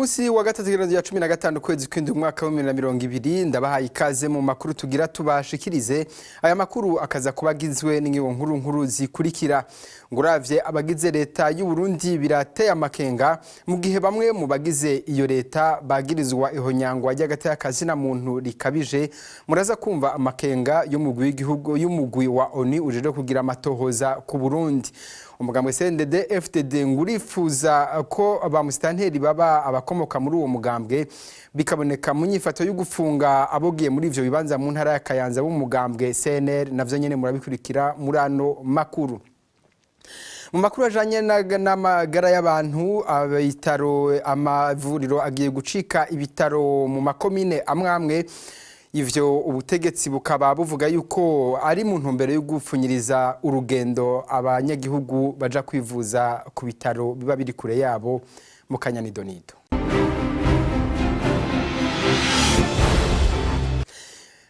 musi wa gatatu ya 15 kwezi kw'indwi umwaka wa 2020 ndabahaye ikaze mu makuru tugira tubashikirize. Aya makuru akaza kubagizwe n'ingibo nkuru zikurikira. Nguravye abagize leta y'u Burundi birateye amakenga mu gihe bamwe mu bagize iyo leta bagirizwa ihonyangwa ry'agati y'akazi na muntu rikabije. Muraza kumva amakenga yo mugwi w'igihugu y'umugwi wa ONU uje kugira amatohoza ku Burundi. Umugambwe CNDD FDD ngurifuza ko ba musitanteri baba abakomoka muri uwo mugambwe bikaboneka mu nyifato yo gufunga abogiye muri ivyo bibanza mu ntara ya Kayanza b'umugambwe CNL navyo nyene murabikurikira muri ano makuru. Mu makuru ajanye n'amagara y'abantu ibitaro amavuriro agiye gucika ibitaro mu makomine amwe ivyo ubutegetsi bukaba buvuga yuko ari mu ntumbero yo gupfunyiriza urugendo abanyagihugu baja kwivuza ku bitaro biba biri kure yabo mu Kanyanidonido.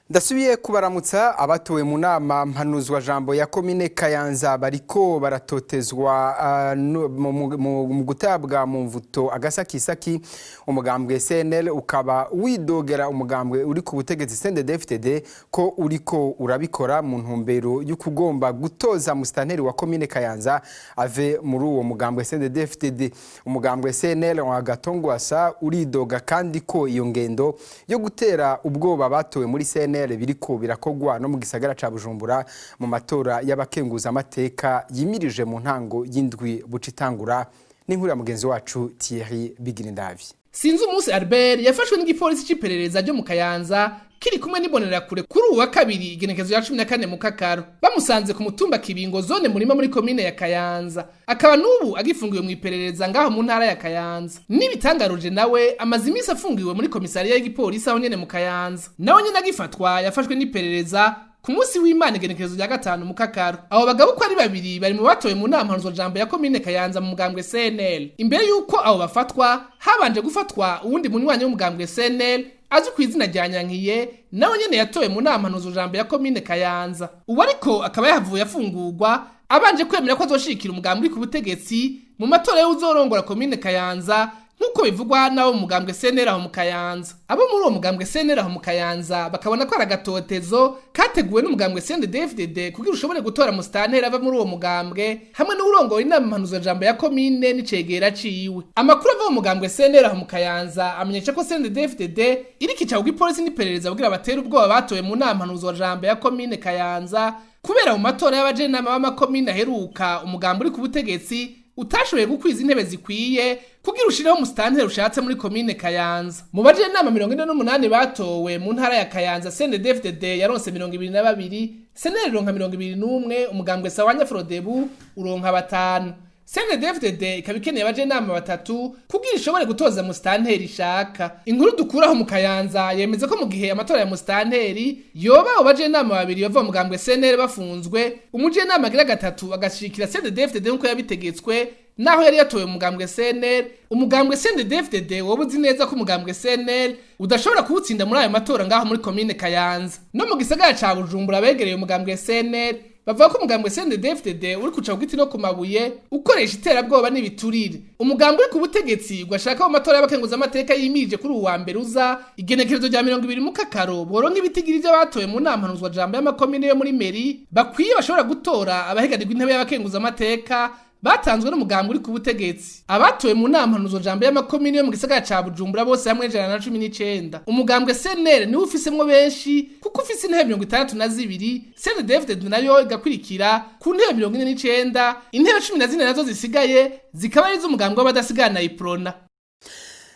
Ndasubiye kubaramutsa abatowe mu nama mpanuzwa jambo ya commune Kayanza bariko baratotezwa mu gutabwa mu mvuto agasakisaki. Umugambwe CNL ukaba widogera umugambwe uri ku butegetsi CNDD FDD ko uriko urabikora mu ntumbero yo kugomba gutoza musitanteri wa commune Kayanza ave muri uwo mugambwe CNDD FDD. Umugambwe CNL wa Gatongwasa uridoga kandi ko iyo ngendo yo gutera ubwoba batowe muri CNL biriko birakogwa no mu gisagara ca Bujumbura mu matora y'abakenguza amateka yimirije mu ntango y'indwi bucitangura. N'inkuru ya mugenzi wacu Thierry Bigirindavyi. Sinzi umunsi Albert yafashwe n'igipolisi c'iperereza ryo mu Kayanza kiri kumwe n'ibonera kure kuri uwa kabiri igenekezo ya 14 mu Kakaro bamusanze ku mutumba Kibingo zone murima muri commune ya Kayanza akaba nubu agifungiwe mu iperereza ngaho mu ntara ya Kayanza. Nibitangaruje nawe amazi imisi afungiwe muri komisariya y'igipolisi aho nyene mu Kayanza nawe nyene agifatwa yafashwe n'iperereza ku munsi w'Imana igenekezo rya 5 mu Kakaro. Abo bagabo ko ari babiri bari mu batoye mu nama mpanuzwa jambo ya commune Kayanza mu mugambwe CNL. Imbere yuko abo bafatwa habanje gufatwa uwundi munywanyi w'umugambwe CNL azi kwizina rya Nyankiye nawe nyene yatowe mu nama mpanuzwa jambo ya commune Kayanza. Uwo ariko akaba yahavuye afungurwa abanje kwemera ko azoshikira umugambwe ku butegetsi mu matora y'uzorongora commune Kayanza nkuko bivugwa nawo mugambwe CNL aho mu Kayanza. Abo muri uwo mugambwe CNL aho mu Kayanza bakabona ko aragatotezo kateguwe n'umugambwe CNDD FDD kugira ushobore gutora musitanteri ava muri uwo mugambwe hamwe n'urongoye inama mpanuzwa jambo ya commune n'icegera ciwe. Amakuru ava mu mugambwe CNL aho mu Kayanza amenyesha ko CNDD FDD iri kicaho gipolisi n'iperereza kugira batera ubwoba batoye mu nama mpanuzwa jambo ya commune Kayanza kubera mu matora y'abajenama b'amakomine aheruka umugambwe uri ku butegetsi utashoboye gukwiza intebe zikwiye kugira ushireho musitanteri ushatse muri commune Kayanza. Mu bajenama 48 batowe mu ntara ya Kayanza CNDD FDD yaronse 22, CNL ironka 21, umugambwe Sawanya Frodebu uronka 5. CNDD FDD ikabikeneye abajenama 3 kugira ishobore gutoza musitanteri ishaka. Inkuru dukuraho mu Kayanza yemeza ko mu gihe amatora ya musitanteri yoba abajenama 2 bava mu mugambwe CNL bafunzwe, umujenama agira 3 agashikira CNDD FDD nkuko yabitegetswe naho yari yatowe umugambwe CNL. Umugambwe CNDD FDD wobuzi neza ko umugambwe CNL udashobora kuwutsinda muri ayo matora ngaho muri commune Kayanza. No mu gisagara ca Bujumbura begereye umugambwe CNL bavuga ko umugambwe CNDD FDD uri kuca kugiti no kumabuye ukoresha iterabwoba n'ibiturire. Umugambwe ku butegetsi ugashaka mu matora y'abakenguza amateka yimirije kuri uwa mbere uza igenekerezo rya 20 mu Kakaro boronka ibitigiri by'abatoye mu nama mpanuzwa jambo y'amakomine yo muri meri bakwiye bashobora gutora abaheganirwa intebe y'abakenguza amateka batanzwe n'umugambwe uri ku butegetsi. Abatowe mu nama mpanuzwa jambo y'amakomine yo mu gisagara ca Bujumbura bose hamwe 119. Umugambwe CNL ni ufisemwo benshi kuko ufise intebe 62, CNDD FDD nayo igakurikira ku ntebe 49, intebe 14 nazo zisigaye zikaba ari z'umugambwe w'abadasigana iprona.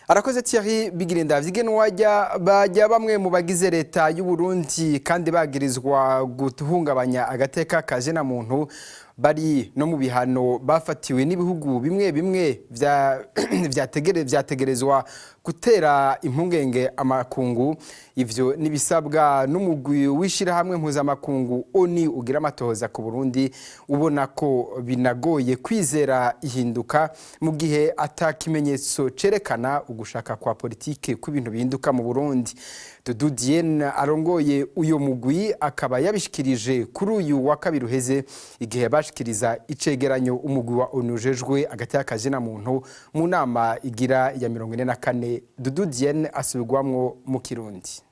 Arakoze Thierry Bigirindavyi. Genwajya bajya bamwe mu bagize leta y'u Burundi kandi bagirizwa guhungabanya agateka kaje na muntu bari no mu bihano bafatiwe n'ibihugu bimwe vyategerezwa gutera impungenge amakungu. Ivyo nibisabwa n'umugwi wishira hamwe mpuzamakungu ONU ugira amatohoza ku Burundi ubona ko binagoye kwizera ihinduka mu gihe atakimenyetso cerekana ugushaka kwa politike ku bintu bihinduka mu Burundi. Dudien arongoye uyo mugwi akaba yabishikirije kuri uyu wa kabiri uheze igihe bashikiriza icegeranyo umugwi wa onujejwe agati y'akazina muntu mu nama igira ya 44 Dudu Dienne asubirwamwo mu Kirundi.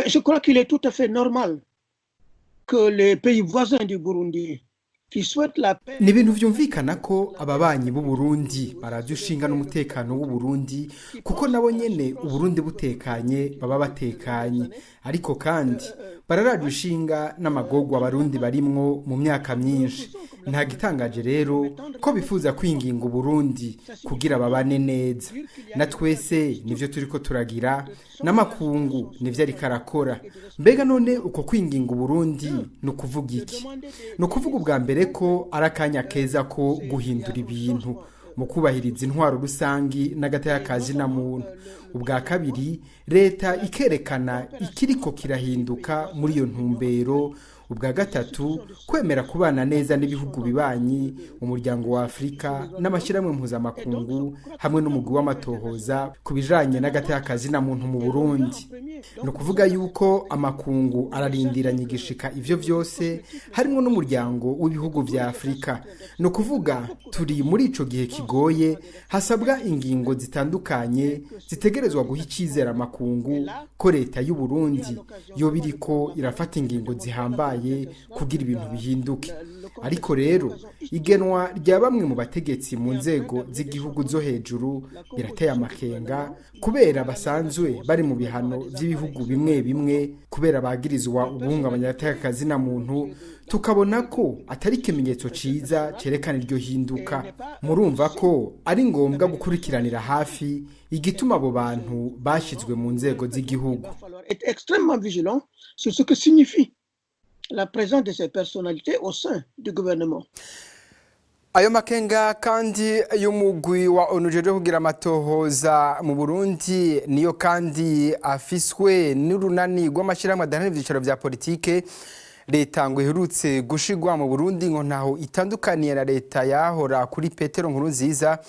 Je crois qu'il est tout à fait normal que les pays voisins du Burundi ni ibintu vyumvikana ko ababanyi b'u Burundi baradushinga n'umutekano w'u Burundi kuko nabo nyene u Burundi butekanye baba batekanye ariko kandi bararajushinga n'amagorwa abarundi barimwo mu myaka myinshi nta gitangaje rero ko bifuza kwinginga u Burundi kugira babane neza na twese nivyo turiko turagira n'amakungu nivyo ariko arakora mbega none uko kwinginga u Burundi no kuvuga iki no kuvuga ubwa mbere ko arakanya keza ko guhindura ibintu mu kubahiriza intwaro rusangi n'agati y'akazina muntu ubwa kabiri leta ikerekana ikiriko kirahinduka muri iyo ntumbero ubwa gatatu kwemera kubana neza n'ibihugu bibanyi umuryango wa Afrika n'amashiramwe mpuzamakungu hamwe n'umugwi w'amatohoza kubijanye n'agati y'akazina muntu mu Burundi no kuvuga yuko amakungu ararindiranye igishika ivyo vyose harimo n'umuryango w'ibihugu vya Afrika no kuvuga turi muri ico gihe kigoye hasabwa ingingo zitandukanye zitegerezwa guha icizera amakungu ko leta y'u Burundi yo biriko irafata ingingo zihambaye kugira ibintu bihinduke ariko rero igenwa rya bamwe mu bategetsi mu nzego z'igihugu zo hejuru birateye amakenga kubera basanzwe bari mu bihano by'ibihugu bimwe bimwe kubera bagirizwa ubuhungabanya y'akazina muntu tukabona ko atari kimenyetso ciza cerekana iryo hinduka murumva ko ari ngombwa gukurikiranira hafi igituma abo bantu bashizwe mu nzego z'igihugu extrêmement vigilant sur ce que signifie la présence de ces personnalités au sein du gouvernement. Ayo makenga kandi y'umugwi wa onujejwe kugira amatohoza mu Burundi niyo kandi afiswe n'urunani rw'amashyirahamwe adaharanira ivyicaro vya politike leta ngo iherutse gushigwa mu Burundi ngo ntaho itandukaniye na leta yahora kuri Petero Nkurunziza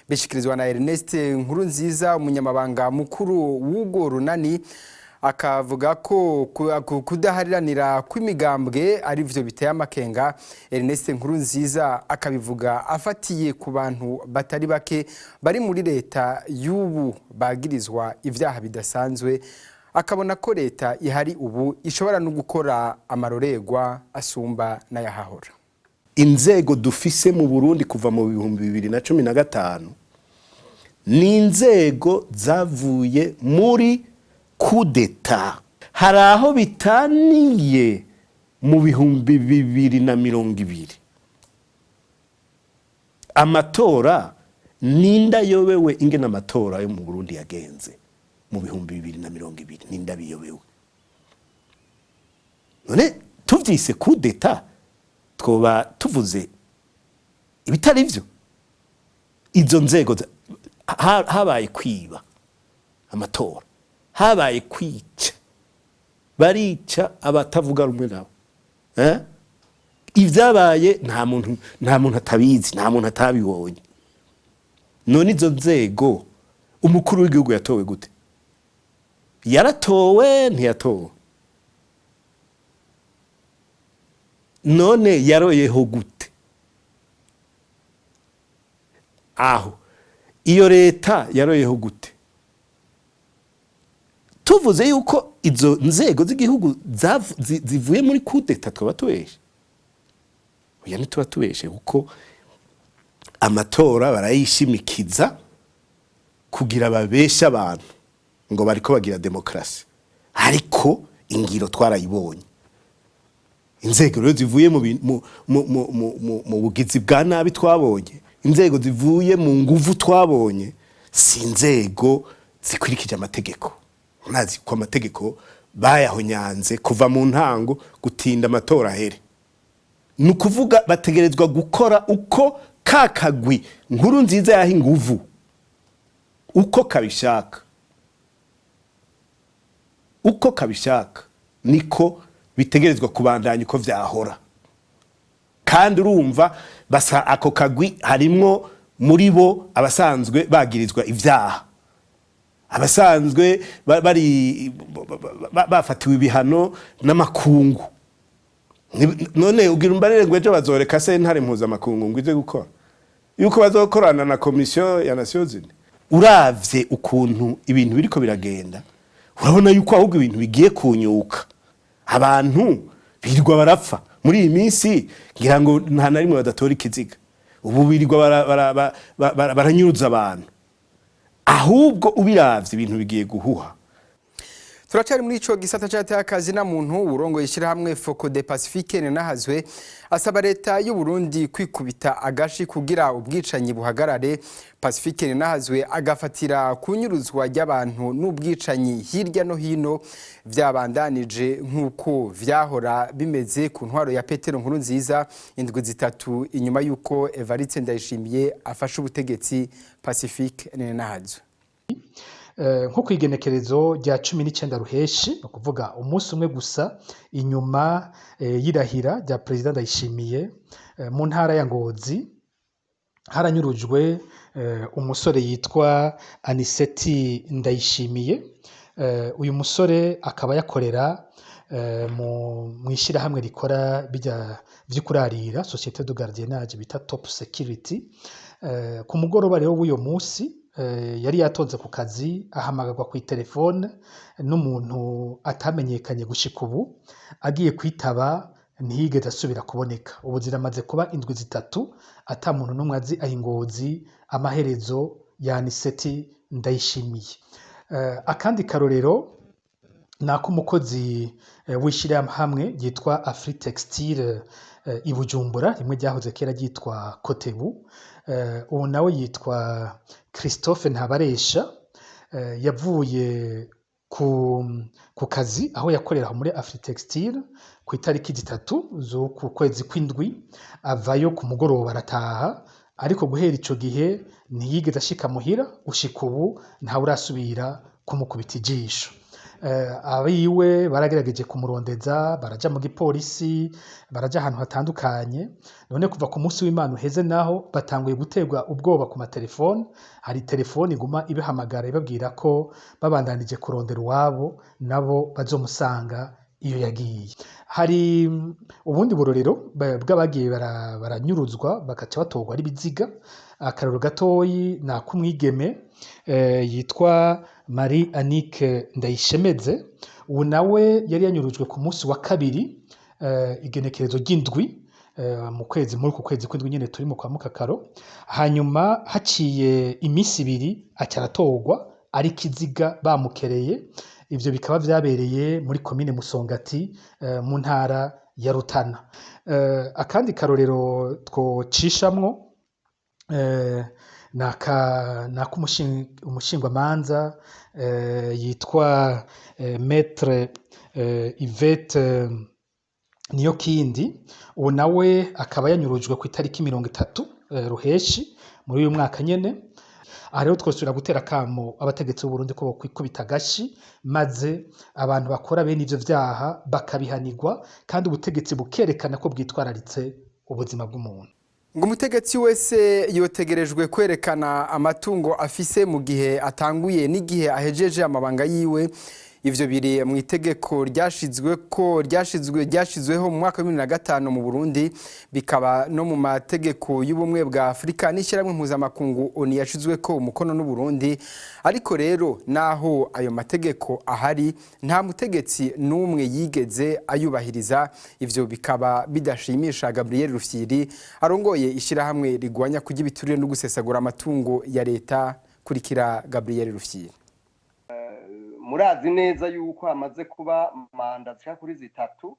bishikirizwa na Ernest Nkurunziza umunyamabanga mukuru w'ugo runani akavuga ko kudahariranira kw'imigambwe ari byo biteye amakenga Ernest Nkurunziza akabivuga afatiye ku bantu batari bake bari muri leta y'ubu bagirizwa ivyaha bidasanzwe akabona ko leta ihari ubu ishobora no gukora amarorerwa asumba n'ayahahora. Inzego dufise mu Burundi kuva mu 2015 ni inzego zavuye muri kudeta hari aho bitaniye mu 2020 amatora ninda yobewe ingena amatora yo mu Burundi yagenze mu 2020 ninda biyobewe none tuvyise kudeta twoba tuvuze ibitari ivyo izo nzego habaye kwiba amatora habaye kwica barica abatavuga rumwe nabo ivyabaye nta muntu atabizi nta muntu atabibonye none izo nzego umukuru w'igihugu yatowe gute yaratowe ntiyatowe none yaroyeho gute aho iyo leta yaroyeho gute tuvuze yuko izo nzego z'igihugu zivuye muri kudeta twaba tubeshe oya ntituba tubeshe kuko amatora barayishimikiza kugira babeshe abantu ngo bariko bagira demokrasi ariko ingiro twarayibonye inzego rero zivuye mu bugizi bwa nabi twabonye inzego zivuye mu nguvu twabonye si inzego zikurikije amategeko nazi ko amategeko bayahonyanze kuva mu ntango gutinda amatora ahere nukuvuga bategerezwa gukora uko kakagwi Nkurunziza yaha inguvu uko kabishaka niko bitegerezwa kubandanya uko vyahora kandi urumva basa ako kagwi harimwo muri bo abasanzwe bagirizwa ivyaha abasanzwe bari bafatiwe ibihano n'amakungu none ugira umbarire ngo ejo bazoreka sentare mpuzamakungu ngo ize gukora yuko bazokorana na komisiyo ya Nations Unies. Uravye ukuntu ibintu biriko biragenda urabona yuko ahubwo ibintu bigiye kunyuka, abantu birirwa barapfa muri iyi minsi, ngira ngo nta na rimwe badatora ikiziga, ubu birirwa baranyuruza abantu, ahubwo ubiravye ibintu bigiye guhuha. Turacari muri ico gisata cyateye akazi na muntu urongo yishira hamwe Foko de Pacifique nahazwe asaba leta y'u Burundi kwikubita agashi kugira ubwicanyi buhagarare. Pacifique nahazwe agafatira kunyuruzwa ry'abantu n'ubwicanyi hirya no hino vyabandanije nkuko vyahora bimeze ku ntwaro ya Petero Nkurunziza indwi zitatu inyuma yuko Evariste Ndayishimiye afashe ubutegetsi. Pacifique nahazwe nko kwigenekerezo rya 19 ruheshi no kuvuga umunsi umwe gusa inyuma y'irahira rya president Ndayishimiye mu ntara ya Ngozi haranyurujwe umusore yitwa Aniseti Ndayishimiye. Uyu musore akaba yakorera mu ishira hamwe rikora bijya vy'ukurarira Société de Gardiennage bita Top Security. Ku mugoroba rero w'uyo munsi yari yatonze ku kazi ahamagarwa ku telefone n'umuntu atamenyekanye gushika ubu, agiye kwitaba ntiyigeze asubira kuboneka. Ubu ziramaze kuba indwi zitatu ata muntu n'umwe azi ahingozi amaherezo ya Aniseti Ndayishimiye. Akandi karorero nako umukozi wishira hamwe yitwa Afritextile i Bujumbura, rimwe ryahoze kera ryitwa Kotebu, ubu nawe yitwa Christophe Ntabaresha, yavuye ku kazi aho yakorera muri Afritextile ku itariki 3 zo ku kwezi kw'indwi, avayo ku mugoroba arataha, ariko guhera ico gihe ntiyigeze ashika muhira, ushika ubu nta urasubira kumukubita ijisho. Abiwe baragerageje kumurondeza, baraja mu gipolisi, baraja ahantu hatandukanye. None kuva ku munsi w'Imana uheze naho batanguye guterwa ubwoba ku matelefone, hari telefone iguma ibihamagara ibabwira ko babandanije kurondera uwabo nabo bazomusanga iyo yagiye. Hari ubundi burorero bw'abagiye baranyuruzwa bakaca batorwa ari biziga. Akarero gatoyi na kumwigeme yitwa Marie Annick Ndayishemeze, ubu nawe yari yanyurujwe ku munsi wa kabiri igenekerezo ry'indwi muri ku kwezi kw'indwi nyene turi mu kwa Mukakaro. Hanyuma haciye iminsi ibiri acaratorwa ari kiziga bamukereye. Ivyo bikaba vyabereye muri commune Musongati mu ntara ya Rutana. Akandi karorero twocishamwo naka umushingwamanza yitwa Maître Yvette Niyokindi, ubu nawe akaba yanyurujwe ku itariki 30 ruheshi muri uyu mwaka nyene. Aha rero twosubira gutera kamo abategetsi b'u Burundi ko bokwikubita agashi maze abantu bakora bene ivyo vyaha bakabihanirwa, kandi ubutegetsi bukerekana ko bwitwararitse ubuzima bw'umuntu. Ngo umutegetsi wese yotegerejwe kwerekana amatungo afise mu gihe atanguye n'igihe ahejeje amabanga yiwe. Ivyo biri mu itegeko ryashizweho mu mwaka wa 2005 mu Burundi, bikaba no mu mategeko y'ubumwe bwa Afrika n'ishyirahamwe mpuzamakungu ONU yashizweko umukono n'u Burundi. Ariko rero naho ayo mategeko ahari, nta mutegetsi n'umwe yigeze ayubahiriza. Ivyo bikaba bidashimisha Gabriel Rufyiri arongoye ishyirahamwe rigwanya kurya ibiturire no gusesagura amatungo ya leta. Kurikira Gabriel Rufyiri. Murazi neza yuko hamaze kuba manda zishaka kuri zitatu,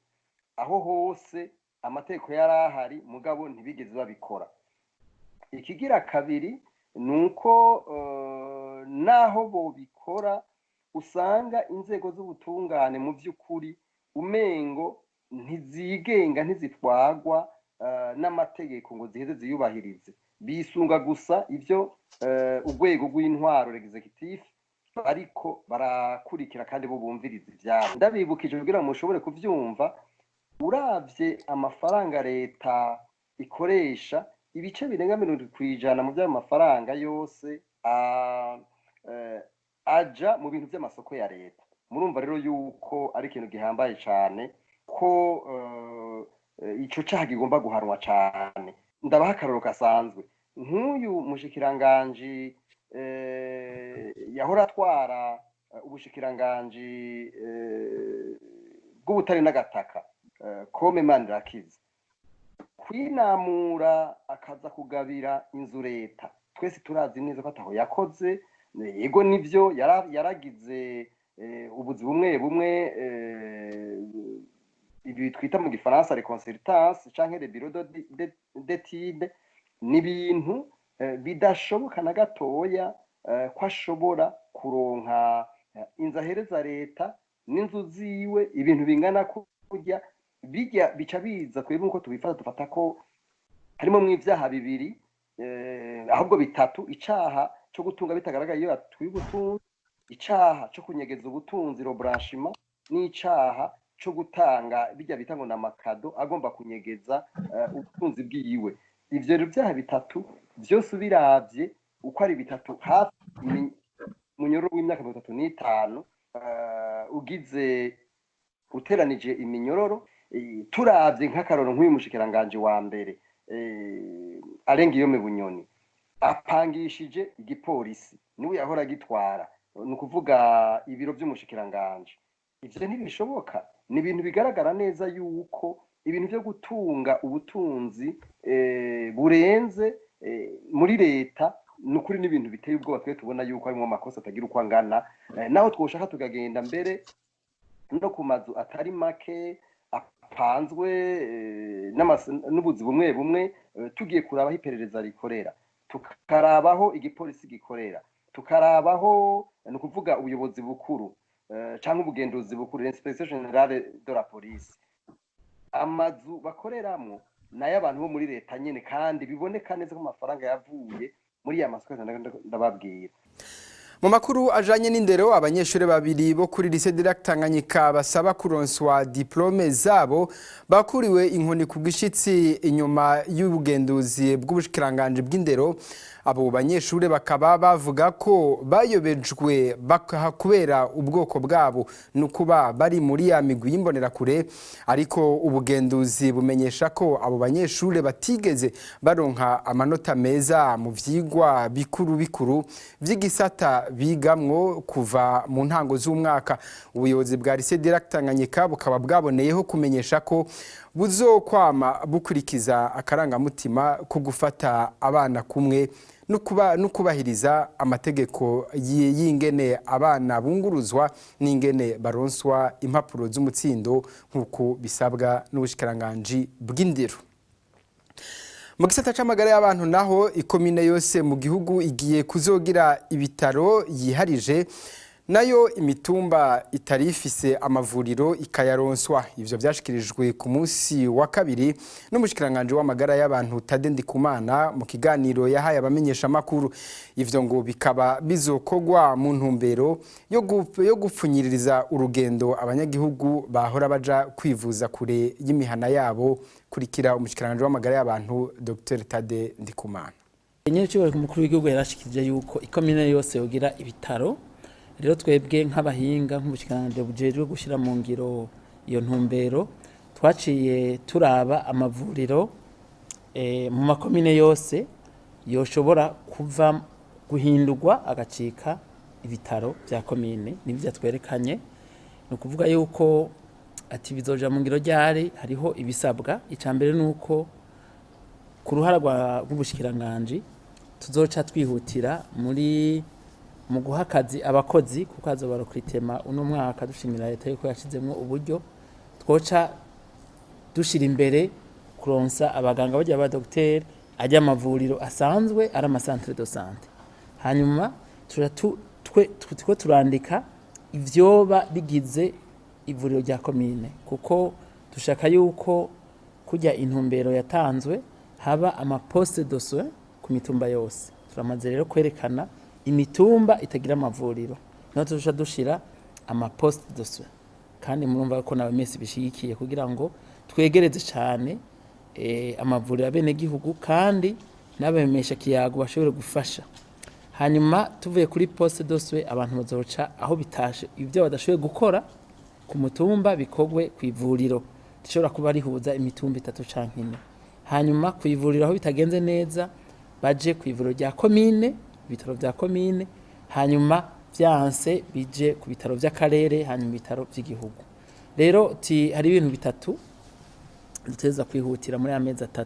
aho hose amategeko yarahari mugabo ntibigeze babikora. Ikigira kabiri nuko naho bobikora usanga inzego z'ubutungane mu vy'ukuri umengo ntizigenga, ntizitwagwa n'amategeko ngo ziheze ziyubahirize, bisunga gusa ivyo urwego rw'intwaro executive ariko barakurikira kandi bo bumviriza ivyabo. Ndabibukije kugira ngo mushobore kuvyumva, uravye amafaranga leta ikoresha, ibice birenga 70% mu vy'amafaranga yose aja mu bintu vy'amasoko ya leta. Murumva rero yuko ari ikintu gihambaye cane ko ico caha kigomba guhanwa cane. Ndabaha akarorero gasanzwe nk'uyu mushikiranganji yahora atwara ubushikiranganji bw'ubutare n'agataka Kome Manirakiza kwinamura akaza kugabira inzu leta, twese turazi neza ko ataho yakoze. Yego nivyo yaragize ubuzi bumwe bumwe ibi twita mu gifaransa reconsultance canke le bureau d'étude, ni ibintu bidashoboka na gatoya ko ashobora kuronka inzu ahereza leta n'inzu ziwe ibintu bingana kurya bijya bica biza twebwe uko tubifata dufata ko harimo mu ivyaha bibiri ahubwo bitatu: icaha cyo gutunga bitagaragaye iyo atwiye ubutunzi, icaha cyo kunyegeza ubutunzi ro branchement, n'icaha cyo gutanga bijya bitangwa na makado agomba kunyegeza ubutunzi bwiwe. Ivyo byaha bitatu byose ubiravye uko ari bitatu hafi munyoro w'imyaka 35 ugize uteranije iminyororo. Turavye nk'akaroro nk'uyu mushikiranganje wa mbere arenga iyo mu Bunyoni apangishije igipolisi niwe yahora gitwara, ni ukuvuga ibiro by'umushikiranganje. Ivyo ntibishoboka, ni ibintu bigaragara neza yuko ibintu byo gutunga ubutunzi burenze muri leta nukuri n'ibintu biteye ubwoba. Twe tubona yuko harimo amakosa atagira uko angana, naho twoshaka tukagenda mbere no ku mazu atari make apanzwe n'ubuzi bumwe bumwe, tugiye kurabaho iperereza rikorera, tukarabaho igipolisi gikorera, tukarabaho ni ukuvuga ubuyobozi bukuru cyangwa ubugenduzi bukuru, l'inspection générale de la police, amazu bakoreramo nayo abantu bo muri leta nyene, kandi biboneka neza ko amafaranga yavuye muri ya masoko ndababwira. Mu makuru ajanye n'indero, abanyeshuri babiri bo kuri lycée Direct Tanganyika basaba kuronswa diplome zabo bakuriwe inkoni ku gishitsi inyuma y'ubugenduzi bw'ubushikiranganje bw'indero. Abo banyeshuri bakaba bavuga ko bayobejwe kubera ubwoko bwabo nukuba bari muri ya migwi y'imbonerakure, ariko ubugenduzi bumenyesha ko abo banyeshuri batigeze baronka amanota meza mu vyigwa bikuru vy'igisata bigamwo kuva mu ntango z'umwaka. Ubuyobozi bwa lycée Direct Tanganyika bukaba bwaboneyeho kumenyesha ko buzokwama bukurikiza akarangamutima ko gufata abana kumwe no kubahiriza amategeko y'ingene abana bunguruzwa n'ingene baronswa impapuro z'umutsindo nk'uko bisabwa n'ubushikiranganje bw'indero. Mu gisata c'amagara y'abantu naho ikomine yose mu gihugu igiye kuzogira ibitaro yiharije, nayo imitumba itarifise amavuriro ikayaronswa. Ivyo vyashikirijwe ku munsi wa kabiri n'umushikiranganje w'amagara y'abantu Thadée Ndikumana mu kiganiro yahaye abamenyesha makuru. Ivyo ngo bikaba bizokogwa mu ntumbero yo gupfunyiririza urugendo abanyagihugu bahora baja kwivuza kure y'imihana yabo. Kurikira umushikiranganje w'amagara y'abantu Dr Thadée Ndikumana. Nyine ku mukuru w'igihugu yarashikije yuko ikomine yose yogira ibitaro. Rero twebwe nk'abahinga nk'ubushikiranganje bujejwe gushira mu ngiro iyo ntumbero, twaciye turaba amavuriro mu makomine yose yoshobora kuva guhindurwa agacika ibitaro vya komine. Nivyo twerekanye, ni ukuvuga yuko ati bizoja mu ngiro ryari hariho ibisabwa. Icambere nuko ku ruhara rw'ubushikiranganje tuzoca twihutira mu guha akazi abakozi, kuko azoba recrutement uno mwaka dushimira leta yuko yashizemwo uburyo, twoca dushira imbere kuronsa abaganga bajya ba docteur ajya amavuriro asanzwe ari ama centre de santé. Hanyuma twe turandika ivyoba bigize ivuriro rya komine, kuko dushaka yuko kujya intumbero yatanzwe haba ama poste de soins ku mitumba yose. Turamaze rero kwerekana imitumba itagira amavuriro, no tuzosha dushira ama poste de soins, kandi murumva ko nawe mesi bishigikiye kugira ngo twegereze cyane amavuriro abene gihugu, kandi n'abemesha kiyago bashobore gufasha. Hanyuma tuvuye kuri poste de soins, abantu bazoca aho bitashe ibyo badashoboye gukora ku mutumba bikogwe ku ivuriro. rishobora kuba rihuza imitumba 3 canke 4 hanyuma kwivurira aho bitagenze neza baje kwivuriro rya commune ibitaro vya commune hanyuma vyanse bije ku bitaro vy'akarere hanyuma ibitaro vy'igihugu rero hari ibintu bitatu duteza kwihutira muri amezi 3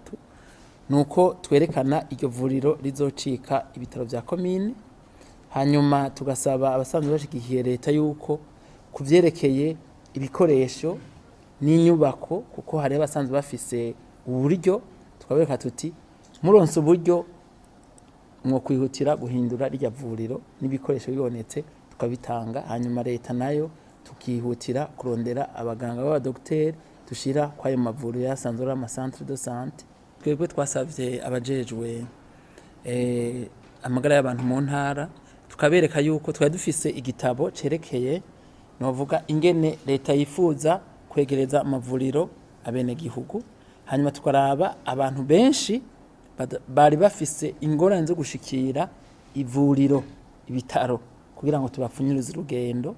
nuko twerekana iryo vuriro rizocika ibitaro vya commune hanyuma tugasaba abasanzwe bashigikiye leta yuko kuvyerekeye ibikoresho n'inyubako kuko hari abasanzwe bafise uburyo tukabereka tuti muronse uburyo mwo kwihutira guhindura rya vuriro n'ibikoresho bibonetse tukabitanga hanyuma leta nayo tukihutira kurondera abaganga b'abadokiteri dushira kwa ayo mavuriro yasanzwe ari amacentre de santé twebwe twasavye abajejwe amagara y'abantu mu ntara tukabereka yuko twari dufise igitabo cerekeye novuga ingene leta yifuza kwegereza amavuriro abene gihugu hanyuma tukaraba abantu benshi bari bafise ingorane zo gushikira ivuriro ibitaro kugira ngo tubapfunyirize urugendo.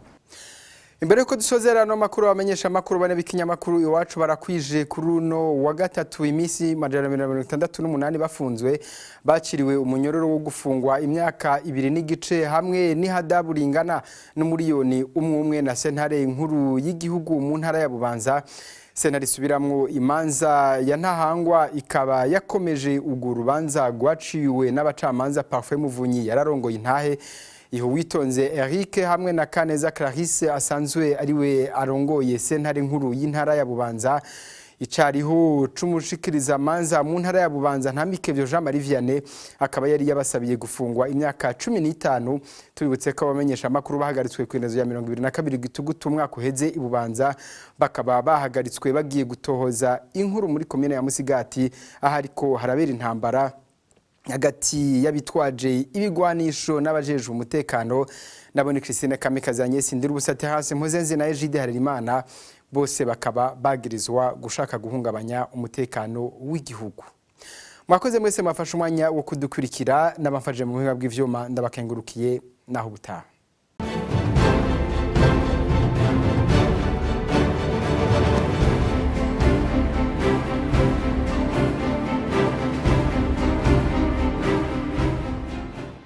Imbere yuko dusozera no makuru bamenyesha makuru bane bikinyamakuru iwacu barakwije kuri uno wa gatatu imisi 168 bafunzwe baciriwe umunyororo wo gufungwa imyaka 2 n'igice hamwe n'ihadabu ringana n'umuriyoni umwe na sentare nkuru y'igihugu mu ntara ya Bubanza. Sentare subiramwo imanza ya ntahangwa ikaba yakomeje ugu rubanza rwaciwe n'abacamanza Parfait Muvunyi yararongoye intahe Iho witonze Eric hamwe na Kaneza Clarisse asanzwe ariwe arongoye sentare nkuru y'intara ya Bubanza icariho cumushikiriza manza mu ntara ya Bubanza Ntamikevyo Jean Marie Vianney akaba yari yabasabiye gufungwa imyaka 15 tubibutse ko abamenyesha makuru bahagaritswe ku inezo ya 22 gitugutu umwaka uheze ibubanza bakaba bahagaritswe bagiye gutohoza inkuru muri commune ya Musigati ahariko harabera intambara hagati y'abitwaje ibigwanisho n'abajeje umutekano nabone Christine Kamikazanye sindira ubusate hasi mpozenze na Ejide Harerimana bose bakaba bagirizwa gushaka guhungabanya umutekano w'igihugu. Mwakoze mwese mafasha umwanya wo kudukurikira n'abafaje mu buhinga bw'ivyuma ndabakengurukiye naho butaha.